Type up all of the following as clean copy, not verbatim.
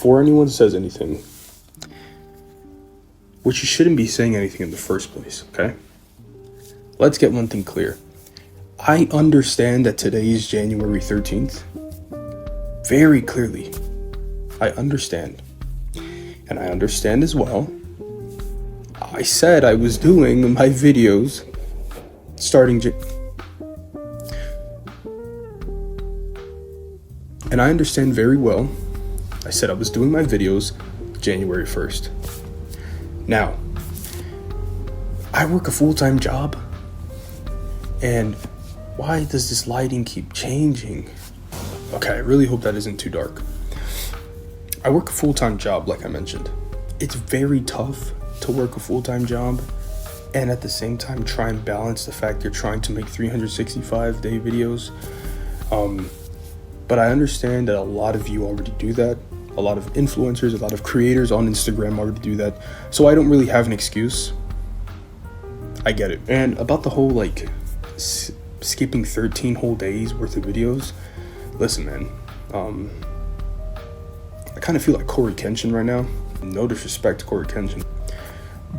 before anyone says anything, which you shouldn't be saying anything in the first place, okay? Let's get one thing clear. I understand that today is January 13th. Very clearly. I understand. And I understand as well. I said I was doing my videos starting and I understand very well. I said I was doing my videos January 1st. Now, I work a full-time job, and why does this lighting keep changing? Okay, I really hope that isn't too dark. I work a full-time job, like I mentioned. It's very tough to work a full-time job and at the same time try and balance the fact you're trying to make 365-day videos. But I understand that a lot of you already do that. A lot of influencers, a lot of creators on Instagram already do that. So I don't really have an excuse. I get it. And about the whole skipping 13 whole days worth of videos. Listen, man. I kind of feel like Corey Kenshin right now. No disrespect to Corey Kenshin.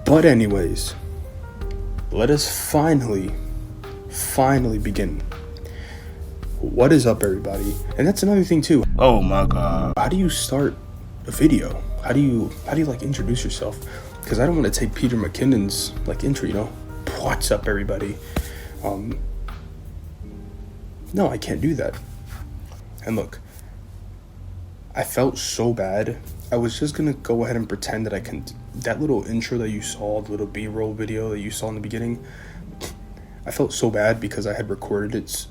But anyways, let us finally begin. What is up, everybody? And that's another thing too. Oh my god. How do you start a video? How do you introduce yourself? Because I don't want to take Peter McKinnon's intro, you know? What's up, everybody? No, I can't do that. And look, I felt so bad. I was just gonna go ahead and pretend that I can. That little intro that you saw, the little B-roll video that you saw in the beginning, I felt so bad because I had recorded it.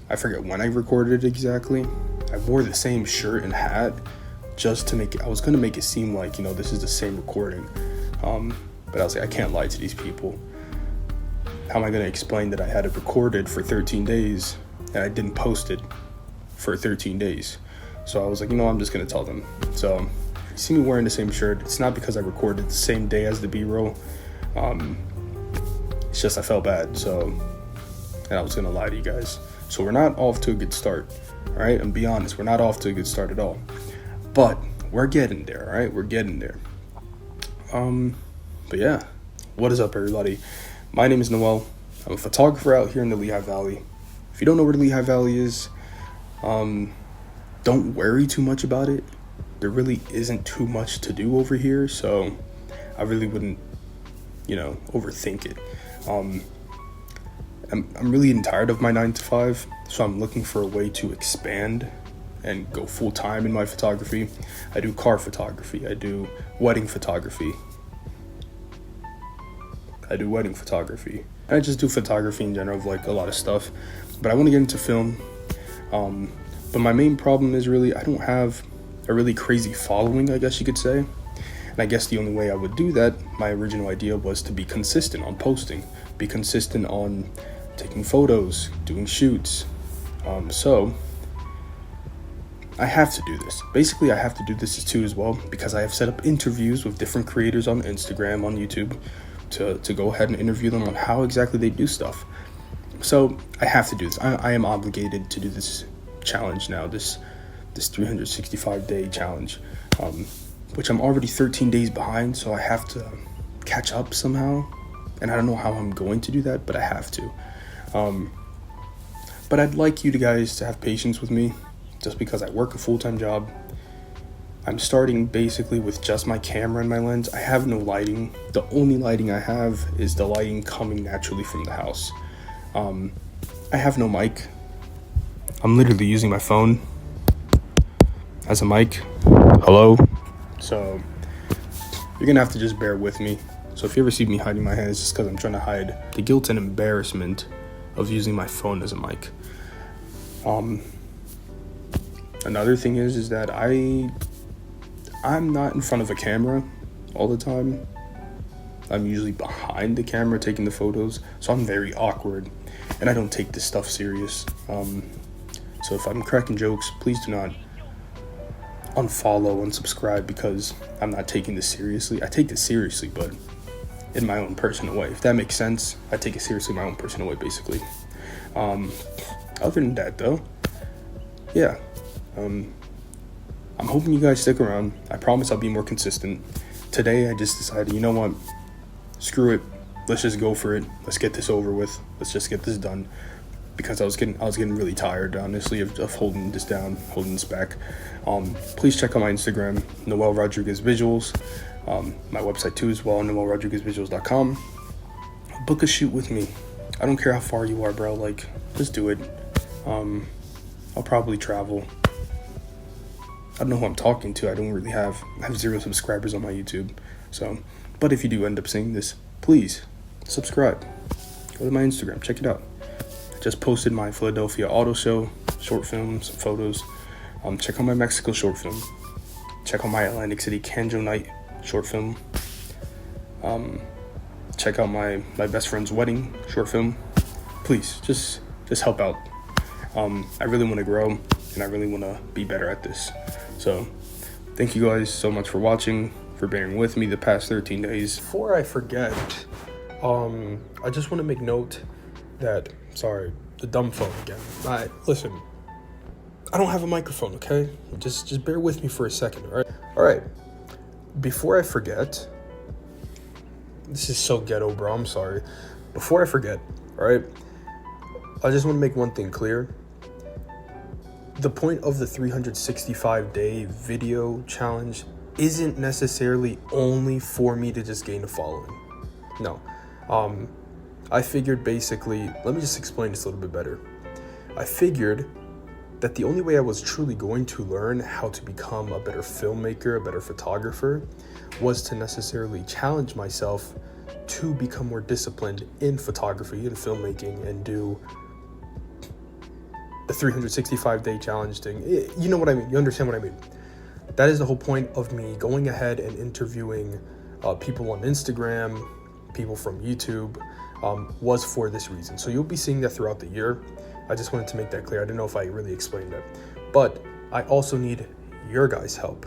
I forget when I recorded it exactly. I wore the same shirt and hat just to make it. I was gonna make it seem like, this is the same recording. But I was like, I can't lie to these people. How am I gonna explain that I had it recorded for 13 days and I didn't post it for 13 days? So I was like, I'm just gonna tell them. So you see me wearing the same shirt. It's not because I recorded the same day as the B-roll. It's just I felt bad. And I was gonna lie to you guys. So we're not off to a good start, all right? And be honest, we're not off to a good start at all. But we're getting there, all right? We're getting there. But yeah, what is up, everybody? My name is Noel. I'm a photographer out here in the Lehigh Valley. If you don't know where the Lehigh Valley is, don't worry too much about it. There really isn't too much to do over here, so I really wouldn't, overthink it. I'm really tired of my 9 to 5, so I'm looking for a way to expand and go full time in my photography. I do car photography. I do wedding photography. And I just do photography in general of a lot of stuff. But I want to get into film. But my main problem is really I don't have a really crazy following, I guess you could say. And I guess the only way I would do that, my original idea was to be consistent on posting, be consistent on taking photos, doing shoots. So I have to do this. Basically, I have to do this too as well because I have set up interviews with different creators on Instagram, on YouTube, to go ahead and interview them on how exactly they do stuff. So I have to do this. I am obligated to do this challenge now, this 365-day challenge, which I'm already 13 days behind, so I have to catch up somehow. And I don't know how I'm going to do that, but I have to. But I'd like you guys to have patience with me just because I work a full-time job. I'm starting basically with just my camera and my lens. I have no lighting. The only lighting I have is the lighting coming naturally from the house. I have no mic. I'm literally using my phone as a mic. Hello? So you're gonna have to just bear with me. So if you ever see me hiding my hands, it's just because I'm trying to hide the guilt and embarrassment of using my phone as a mic. Another thing is that I'm not in front of a camera all the time. I'm usually behind the camera taking the photos, so I'm very awkward, and I don't take this stuff serious. So if I'm cracking jokes, please do not unfollow, unsubscribe, because I'm not taking this seriously. I take this seriously, but in my own personal way. If that makes sense, I take it seriously in my own personal way, basically. Other than that, though, yeah. I'm hoping you guys stick around. I promise I'll be more consistent. Today I just decided, you know what, screw it, let's just go for it. Let's get this over with. Let's just get this done, because I was getting really tired, honestly, of holding this down, holding this back. Please check out my Instagram, Noel Rodriguez Visuals. My website too as well, noelrodriguezvisuals.com. Book a shoot with me. I don't care how far you are, bro. Like, just do it. I'll probably travel. I don't know who I'm talking to. I have 0 subscribers on my YouTube. So, but if you do end up seeing this, please subscribe. Go to my Instagram, check it out. I just posted my Philadelphia auto show, short films, photos. Check out my Mexico short film. Check out my Atlantic City Canjo Night short film. Check out my best friend's wedding short film. Please, just help out. I really want to grow, and I really want to be better at this. So, thank you guys so much for watching, for bearing with me the past 13 days. Before I forget, I just want to make note that, sorry, the dumb phone again. Listen, I don't have a microphone, okay? Just bear with me for a second, all right? All right, before I forget, this is so ghetto, bro, I'm sorry. Before I forget, all right, I just want to make one thing clear. The point of the 365-day video challenge isn't necessarily only for me to just gain a following. No. I figured basically, let me just explain this a little bit better. I figured that the only way I was truly going to learn how to become a better filmmaker, a better photographer, was to necessarily challenge myself to become more disciplined in photography and filmmaking and do the 365-day challenge thing. You know what I mean? You understand what I mean? That is the whole point of me going ahead and interviewing people on Instagram, people from YouTube, was for this reason. So you'll be seeing that throughout the year. I just wanted to make that clear. I didn't know if I really explained that. But I also need your guys' help.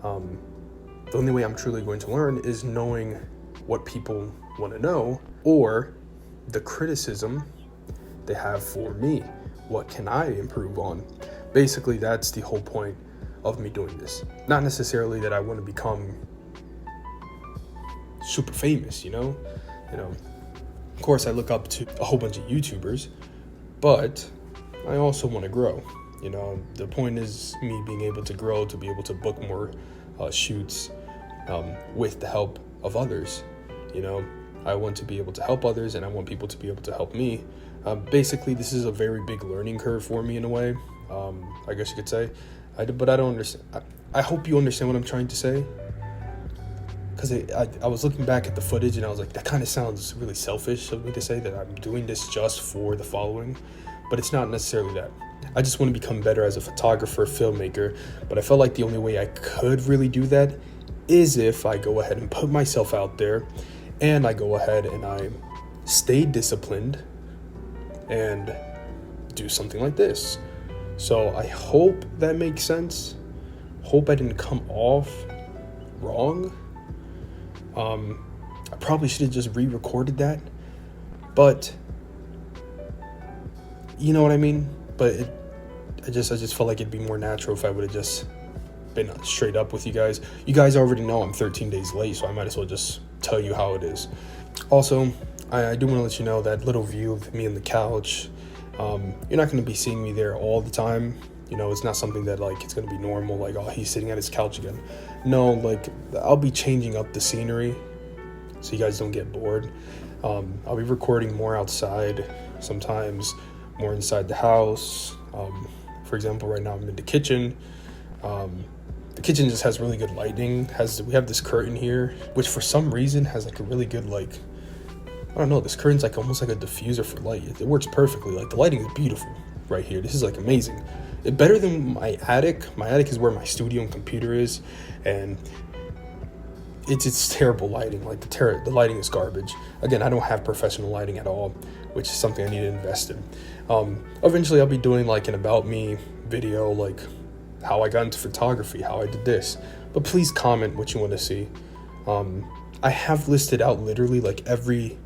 The only way I'm truly going to learn is knowing what people want to know, or the criticism they have for me. What can I improve on? Basically, that's the whole point of me doing this. Not necessarily that I want to become super famous, you know? Of course, I look up to a whole bunch of YouTubers, but I also want to grow. The point is me being able to grow, to be able to book more shoots with the help of others. I want to be able to help others, and I want people to be able to help me. Basically, this is a very big learning curve for me in a way, I guess you could say. But I don't understand. I hope you understand what I'm trying to say. Because I was looking back at the footage and I was like, that kind of sounds really selfish of me to say that I'm doing this just for the following. But it's not necessarily that. I just want to become better as a photographer, filmmaker. But I felt like the only way I could really do that is if I go ahead and put myself out there, and I go ahead and I stay disciplined and do something like this. So I hope that makes sense. Hope I didn't come off wrong. I probably should have just re-recorded that, but you know what I mean? But I just felt like it'd be more natural if I would have just been straight up with you guys. You guys already know I'm 13 days late, so I might as well just tell you how it is. Also, I do want to let you know that little view of me on the couch, you're not going to be seeing me there all the time. It's not something that it's going to be normal, like, oh, he's sitting at his couch again. No, I'll be changing up the scenery so you guys don't get bored. I'll be recording more outside, sometimes more inside the house. For example, right now I'm in the kitchen. The kitchen just has really good lighting. We have this curtain here, which for some reason has a really good, I don't know, this curtain's almost like a diffuser for light. It works perfectly. The lighting is beautiful right here. This is amazing. Better than my attic. My attic is where my studio and computer is, and it's terrible lighting. The lighting is garbage. Again, I don't have professional lighting at all, which is something I need to invest in. Eventually I'll be doing an about me video, how I got into photography, how I did this. But please comment what you want to see. I have listed out literally every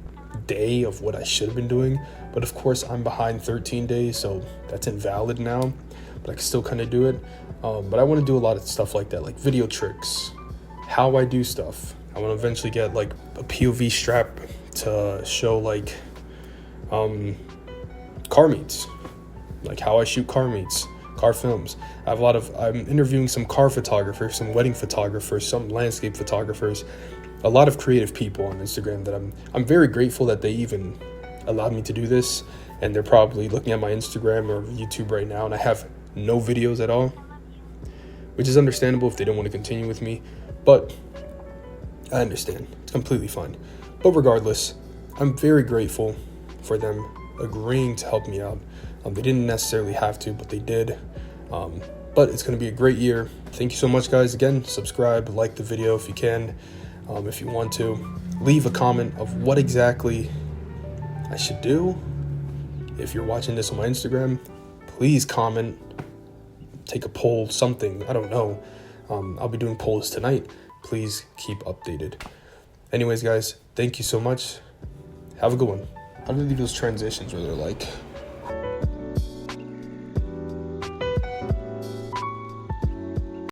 day of what I should have been doing, but of course I'm behind 13 days, so that's invalid now, but I can still kind of do it. But I want to do a lot of stuff like that, like video tricks, how I do stuff. I want to eventually get like a POV strap to show like car meets, like how I shoot car meets, car films. I'm interviewing some car photographers, some wedding photographers, some landscape photographers, a lot of creative people on Instagram that I'm very grateful that they even allowed me to do this. And they're probably looking at my Instagram or YouTube right now, and I have no videos at all, which is understandable if they don't want to continue with me, but I understand. It's completely fine. But regardless, I'm very grateful for them agreeing to help me out. They didn't necessarily have to, but they did. But it's going to be a great year. Thank you so much, guys. Again, subscribe, like the video if you can. If you want to, leave a comment of what exactly I should do. If you're watching this on my Instagram, please comment, take a poll, something. I don't know. I'll be doing polls tonight. Please keep updated. Anyways, guys, thank you so much. Have a good one. How do they do those transitions where they're like